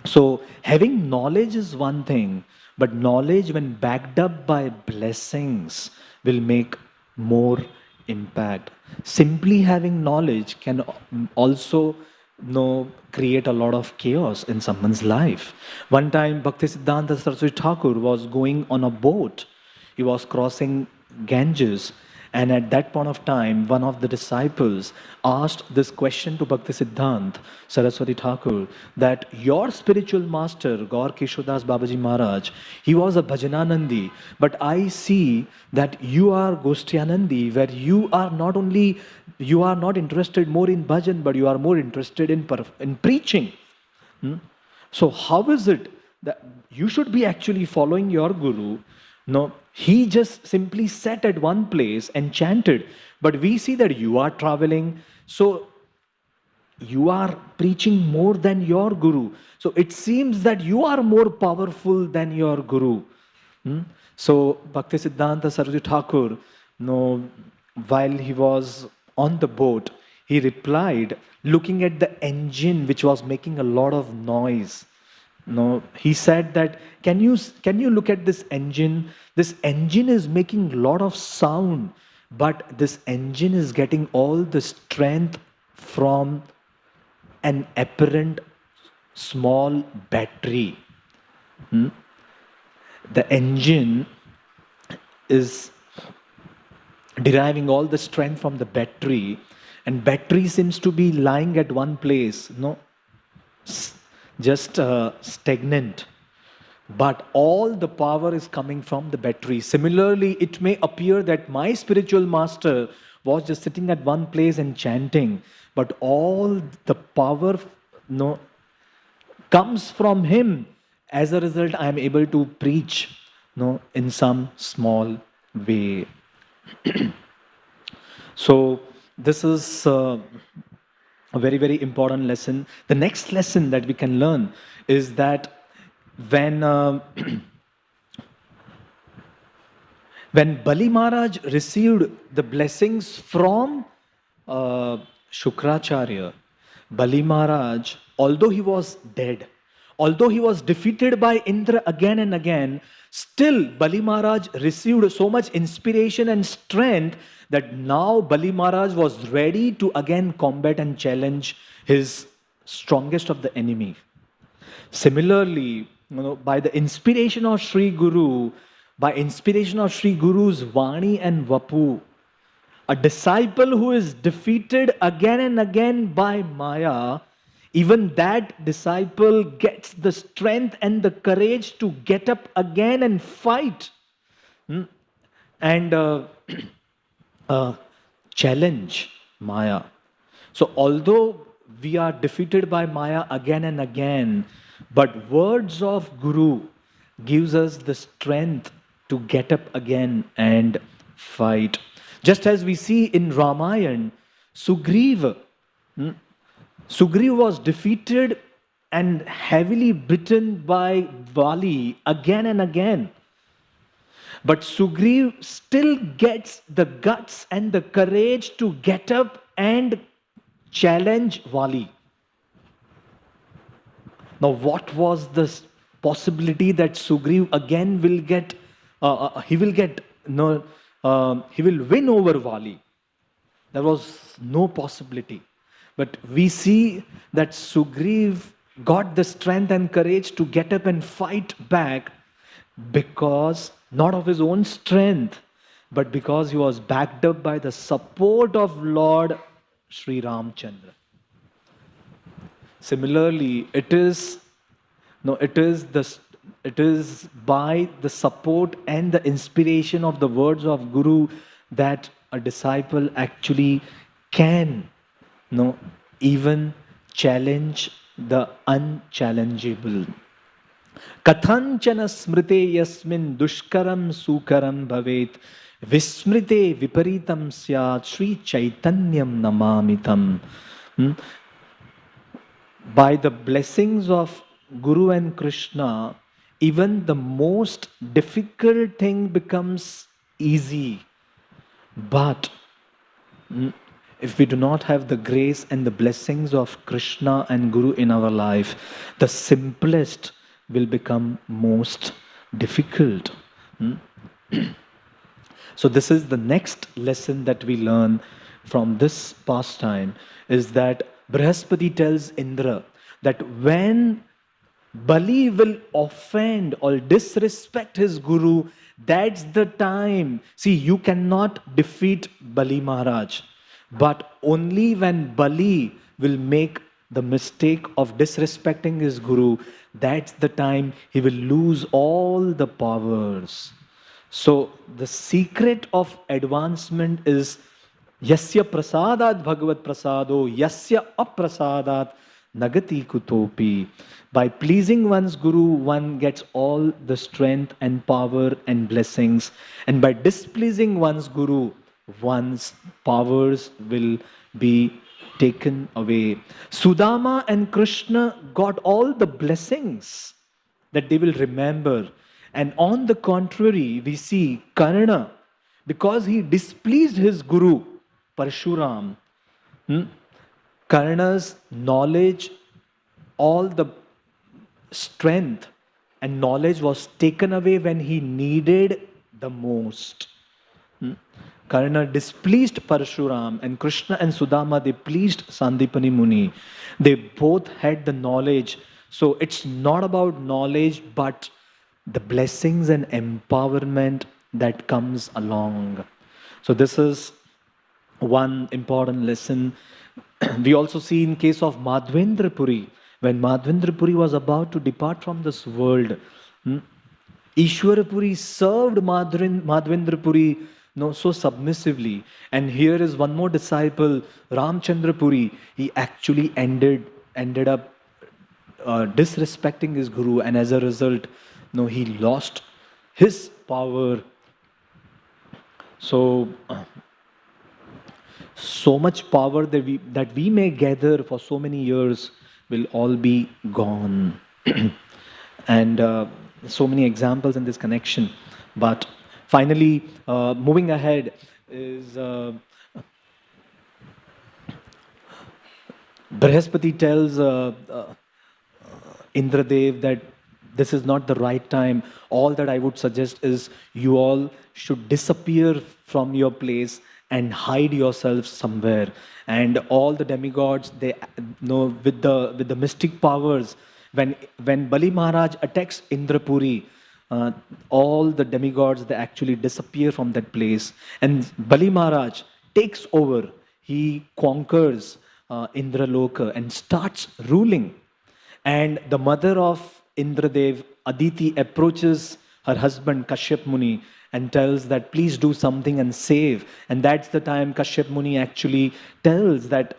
So having knowledge is one thing, but knowledge when backed up by blessings will make more impact. Simply having knowledge can also create a lot of chaos in someone's life. One time Bhaktisiddhanta Saraswati Thakur was going on a boat. He was crossing Ganges, and at that point of time, one of the disciples asked this question to Bhaktisiddhanta Saraswati Thakur, that your spiritual master, Gaur Keshodas Babaji Maharaj, he was a Bhajananandi, but I see that you are Goshtyanandi, where you are not interested more in bhajan, but you are more interested in preaching. So how is it that you should be actually following your Guru? No, he just simply sat at one place and chanted. But we see that you are traveling, so you are preaching more than your Guru. So it seems that you are more powerful than your Guru. So Bhaktisiddhanta Saraswati Thakur, while he was on the boat, he replied, looking at the engine which was making a lot of noise. He said that, can you look at this engine? This engine is making a lot of sound, but this engine is getting all the strength from an apparent small battery. The engine is deriving all the strength from the battery, and battery seems to be lying at one place, just stagnant. But all the power is coming from the battery. Similarly, it may appear that my spiritual master was just sitting at one place and chanting, but all the power comes from him. As a result, I am able to preach in some small way. So this is a very, very important lesson. The next lesson that we can learn is that when Bali Maharaj received the blessings from Shukracharya, Bali Maharaj, although he was dead, although he was defeated by Indra again and again, still Bali Maharaj received so much inspiration and strength that now Bali Maharaj was ready to again combat and challenge his strongest of the enemy. Similarly, by the inspiration of Sri Guru, by inspiration of Sri Guru's Vani and Vapu, a disciple who is defeated again and again by Maya, even that disciple gets the strength and the courage to get up again and fight and challenge Maya. So although we are defeated by Maya again and again, but words of Guru gives us the strength to get up again and fight. Just as we see in Ramayana, Sugriva, Sugriva was defeated and heavily beaten by Bali again and again. But Sugriv still gets the guts and the courage to get up and challenge Vali. Now, what was the possibility that Sugriv again will get? He will win over Vali. There was no possibility. But we see that Sugriv got the strength and courage to get up and fight back because not of his own strength, but because he was backed up by the support of Lord Sri Ramchandra. Similarly, it is by the support and the inspiration of the words of Guru that a disciple actually can even challenge the unchallengeable. Kathanchana smrite yasmin dushkaram sukaram bhavet vismrite viparitam syat Sri Chaitanyam namamitam. By the blessings of Guru and Krishna, even the most difficult thing becomes easy. But if we do not have the grace and the blessings of Krishna and Guru in our life, the simplest will become most difficult. So this is the next lesson that we learn from this pastime, is that Brihaspati tells Indra that when Bali will offend or disrespect his Guru, that's the time. See, you cannot defeat Bali Maharaj, but only when Bali will make the mistake of disrespecting his Guru, that's the time he will lose all the powers. So the secret of advancement is Yasya prasadat bhagavat prasado, yasya aprasadat nagati kutopi. By pleasing one's Guru, one gets all the strength and power and blessings. And by displeasing one's Guru, one's powers will be taken away. Sudama and Krishna got all the blessings that they will remember. And on the contrary, we see Karna, because he displeased his Guru, Parshuram, Karna's knowledge, all the strength and knowledge was taken away when he needed the most. Karna displeased Parshuram, and Krishna and Sudama, they pleased Sandipani Muni. They both had the knowledge. So it's not about knowledge, but the blessings and empowerment that comes along. So this is one important lesson. We also see in case of Madhvendra Puri, when Madhvendra Puri was about to depart from this world, Ishwara Puri served Madhvendra Puri so submissively. And here is one more disciple, Ramchandra Puri. He actually ended up disrespecting his Guru, and as a result, he lost his power. So much power that we may gather for so many years will all be gone. And so many examples in this connection. But finally, moving ahead is Brihaspati tells Indradev that this is not the right time. All that I would suggest is you all should disappear from your place and hide yourselves somewhere. And all the demigods, they with the mystic powers, when Bali Maharaj attacks Indrapuri, all the demigods, they actually disappear from that place. And Bali Maharaj takes over. He conquers Indraloka and starts ruling. And the mother of Indradev, Aditi, approaches her husband Kashyap Muni and tells that please do something and save. And that's the time Kashyap Muni actually tells that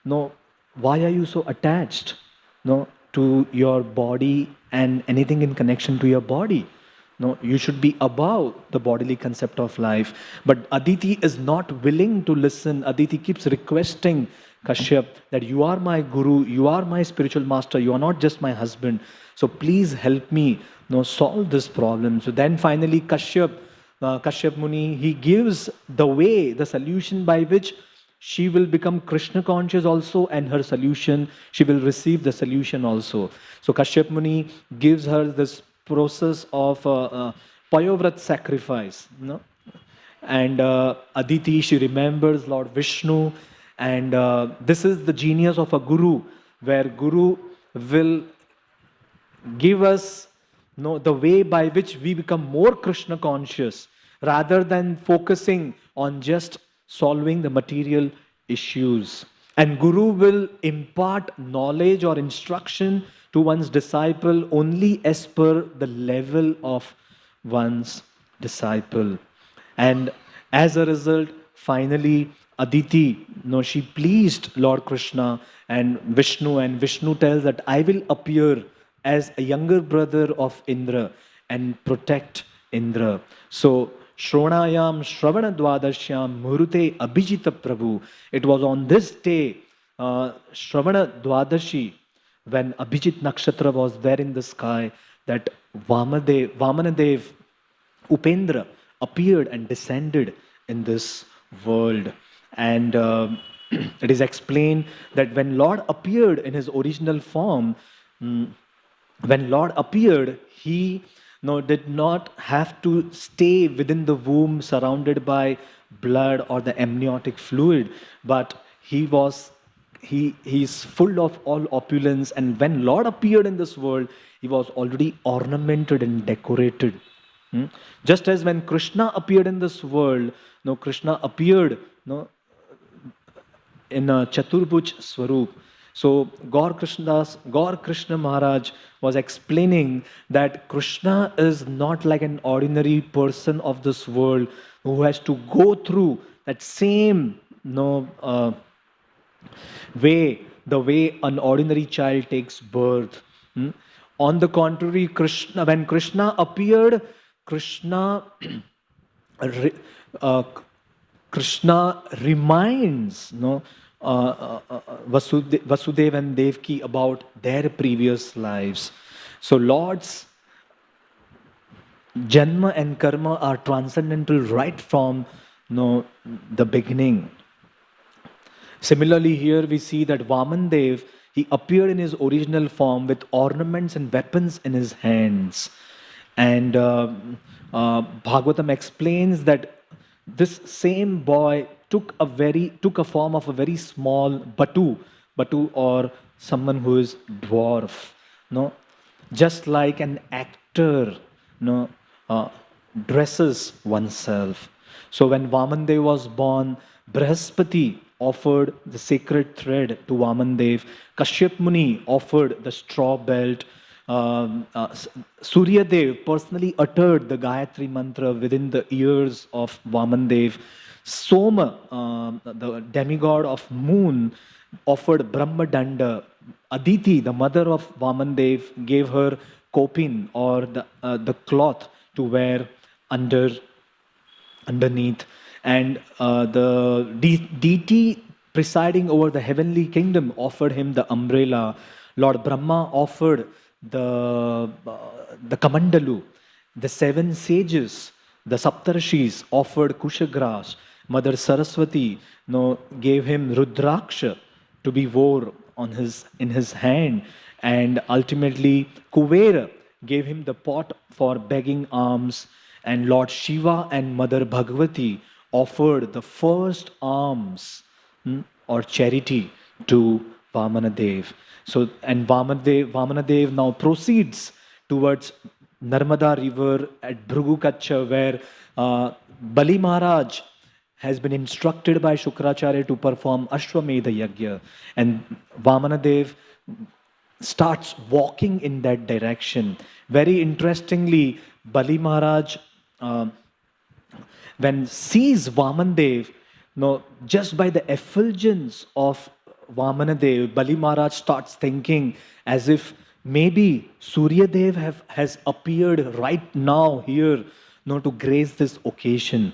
no, why are you so attached, no, to your body and anything in connection to your body? No, you should be above the bodily concept of life. But Aditi is not willing to listen. Aditi keeps requesting Kashyap that you are my guru, you are my spiritual master, you are not just my husband. So please help me, no, solve this problem. So then finally Kashyap Muni, he gives the way, the solution by which she will become Krishna conscious also, and her solution, she will receive the solution also. So Kashyap Muni gives her this process of Payovrat sacrifice. No? And Aditi, she remembers Lord Vishnu, and this is the genius of a guru, where guru will give us, the way by which we become more Krishna conscious, rather than focusing on just solving the material issues. And guru will impart knowledge or instruction to one's disciple only as per the level of one's disciple. And as a result, finally, Aditi, she pleased Lord Krishna and Vishnu tells that I will appear as a younger brother of Indra and protect Indra. So, Shronayam Shravana Dwadashyam Murute Abhijita Prabhu. It was on this day, Shravana Dwadashi, when Abhijit Nakshatra was there in the sky, that Vamanadev, Upendra, appeared and descended in this world. And it is explained that when Lord appeared in his original form, when Lord appeared, he did not have to stay within the womb surrounded by blood or the amniotic fluid, but he's full of all opulence. And when Lord appeared in this world, he was already ornamented and decorated. Just as when Krishna appeared in this world, Krishna appeared in a Chaturbhuj Swarup. So Gaur Krishna Maharaj was explaining that Krishna is not like an ordinary person of this world who has to go through that same way, the way an ordinary child takes birth. On the contrary, when Krishna appeared, Krishna reminds Vasudeva and Devaki about their previous lives. So Lord's Janma and Karma are transcendental right from the beginning. Similarly, here we see that Vamanadev, he appeared in his original form with ornaments and weapons in his hands. And Bhagavatam explains that this same boy took a form of a very small batu or someone who is dwarf. Just like an actor dresses oneself. So when Vamanadev was born, Brihaspati offered the sacred thread to Vamanadev. Kashyap Muni offered the straw belt. Suryadev personally uttered the Gayatri mantra within the ears of Vamanadev. Soma, the demigod of moon, offered Brahma Danda. Aditi, the mother of Vamanadev, gave her kopin or the cloth to wear underneath. And the deity presiding over the heavenly kingdom offered him the umbrella. Lord Brahma offered the Kamandalu. The 7 sages, the Saptarshis, offered Kushagras. Mother Saraswati gave him Rudraksha to be wore in his hand. And ultimately, Kuvera gave him the pot for begging alms. And Lord Shiva and Mother Bhagavati offered the first alms or charity to Vamanadev. So, and Vamanadev now proceeds towards Narmada river at Bhrugukacha, where Bali Maharaj has been instructed by Shukracharya to perform Ashwamedha Yagya. And Vamanadev starts walking in that direction. Very interestingly, Bali Maharaj, when sees Vamanadev, just by the effulgence of Vamanadev, Bali Maharaj starts thinking as if maybe Surya Dev has appeared right now here, to grace this occasion.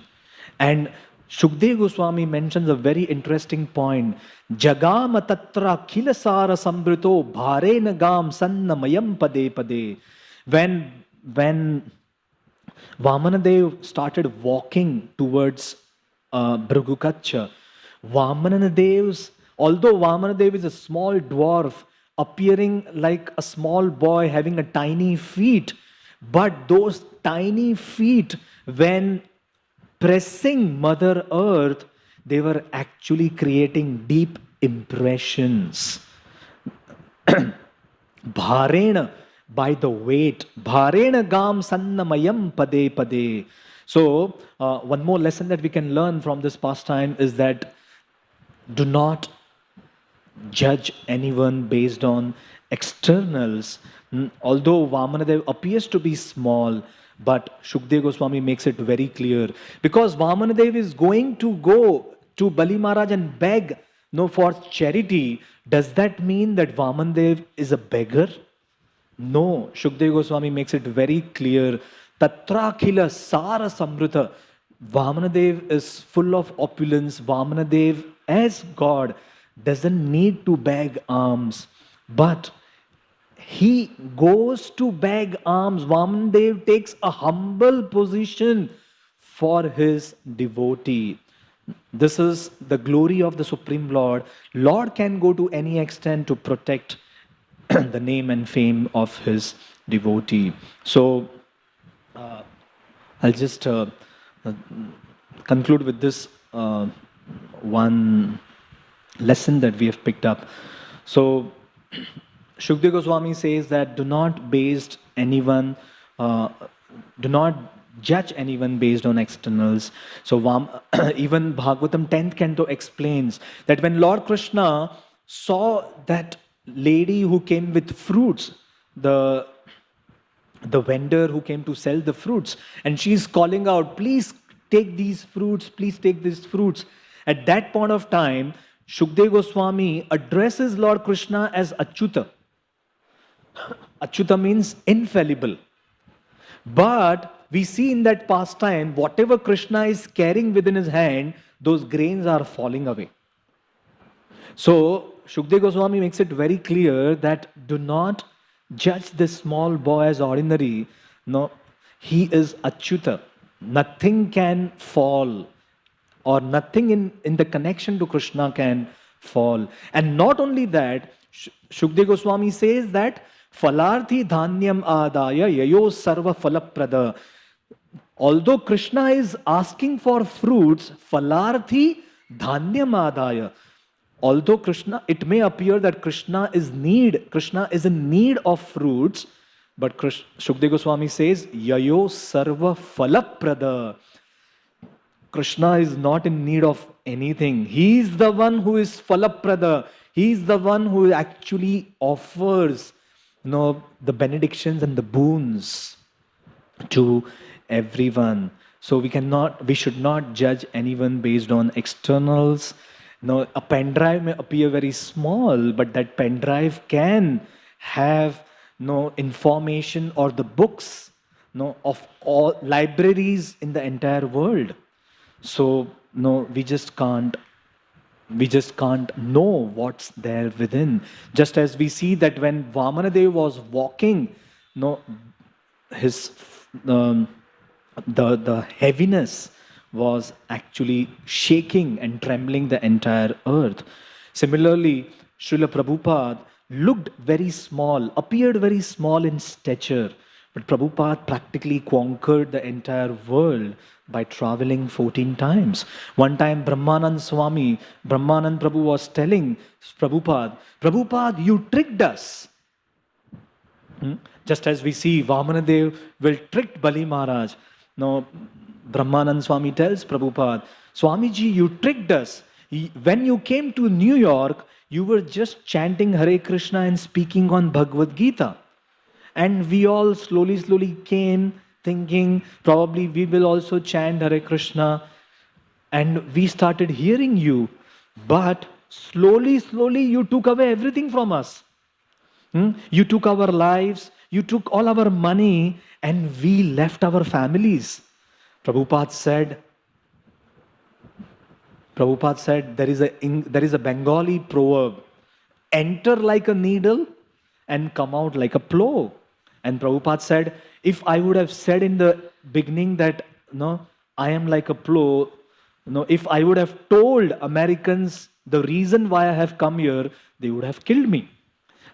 And Shukdev Goswami mentions a very interesting point. Jagama tatra khilasara sambrito bhare nagam sannamayam pade pade. When Vamanadev started walking towards Bhrigukacha, although Vamanadev is a small dwarf, appearing like a small boy having a tiny feet, but those tiny feet, when pressing Mother Earth, they were actually creating deep impressions. Bharena, by the weight. Bharena gam sannamayam pade pade. So, one more lesson that we can learn from this pastime is that do not judge anyone based on externals. Although Vamanadev appears to be small, but Shukdev Goswami makes it very clear. Because Vamanadev is going to go to Bali Maharaj and beg for charity. Does that mean that Vamanadev is a beggar? No. Shukdev Goswami makes it very clear. Tatrakhila Sara Samrita. Vamanadev is full of opulence. Vamanadev, as God, doesn't need to beg alms. But he goes to beg alms. Vamanadev takes a humble position for his devotee. This is the glory of the Supreme Lord. Lord can go to any extent to protect the name and fame of his devotee. So, I'll just conclude with this one lesson that we have picked up. So, Shukdev Goswami says that do not judge anyone based on externals. So even Bhagavatam 10th canto explains that when Lord Krishna saw that lady who came with fruits, the vendor who came to sell the fruits, and she's calling out, please take these fruits, please take these fruits. At that point of time, Shukdev Goswami addresses Lord Krishna as Achyuta. Achyuta means infallible. But we see in that pastime, whatever Krishna is carrying within his hand, those grains are falling away. So, Shukdev Goswami makes it very clear that do not judge this small boy as ordinary. No, he is Achyuta. Nothing can fall, or nothing in the connection to Krishna can fall. And not only that, Shukdev Goswami says that Falarthi dhanyam adaya yayo sarva falaprada. Although Krishna is asking for fruits, Falarthi dhanyam adaya. Although it may appear that Krishna is in need of fruits, but Shukdev Goswami says, yayo sarva falaprada. Krishna is not in need of anything. He is the one who is falaprada. He is the one who actually offers the benedictions and the boons to everyone. So we should not judge anyone based on externals. A pen drive may appear very small, but that pen drive can have information or the books of all libraries in the entire world. So we just can't know what's there within. Just as we see that when Vamanadev was walking, his the heaviness was actually shaking and trembling the entire earth. Similarly, Srila Prabhupada looked very small, appeared very small in stature, but Prabhupada practically conquered the entire world by traveling 14 times. One time Brahmanand Prabhu was telling Prabhupada, you tricked us. Just as we see Vamanadev will trick Bali Maharaj. Now, Brahmanand Swami tells Prabhupada, Swamiji, you tricked us. When you came to New York, you were just chanting Hare Krishna and speaking on Bhagavad Gita. And we all slowly came thinking, probably we will also chant Hare Krishna. And we started hearing you. But slowly, slowly you took away everything from us. You took our lives, you took all our money, and we left our families. Prabhupada said, there is a Bengali proverb, enter like a needle and come out like a plow. And Prabhupada said, if I would have said in the beginning that, no, I am like a plow, no, if I would have told Americans the reason why I have come here, they would have killed me.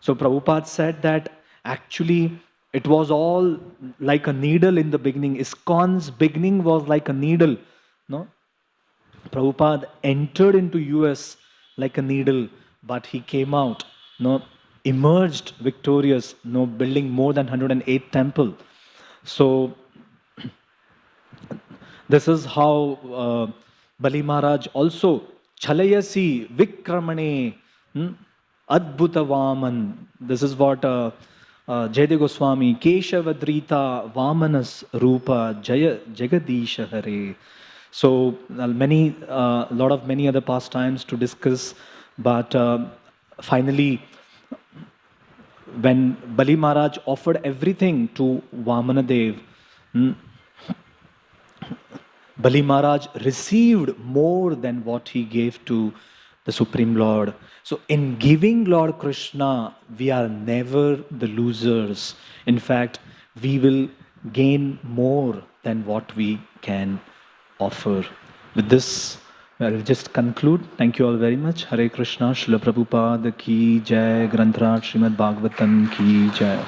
So Prabhupada said that actually it was all like a needle in the beginning. ISKCON's beginning was like a needle. No? Prabhupada entered into US like a needle, but he came out, no, emerged victorious, no, building more than 108 temple. So this is how Bali Maharaj also, Chalayasi Vikramane Adbhuta Vaman. This is what Jaydev Goswami, Keshavadrita Vamanas Rupa Jaya Jagadisha Hare. So many other pastimes to discuss, but finally, when Bali Maharaj offered everything to Vamanadev, Bali Maharaj received more than what he gave to the Supreme Lord. So in giving Lord Krishna, we are never the losers. In fact, we will gain more than what we can offer. With this, I will just conclude. Thank you all very much. Hare Krishna, Srila Prabhupada ki jai, Granthra Srimad Bhagavatam ki jai.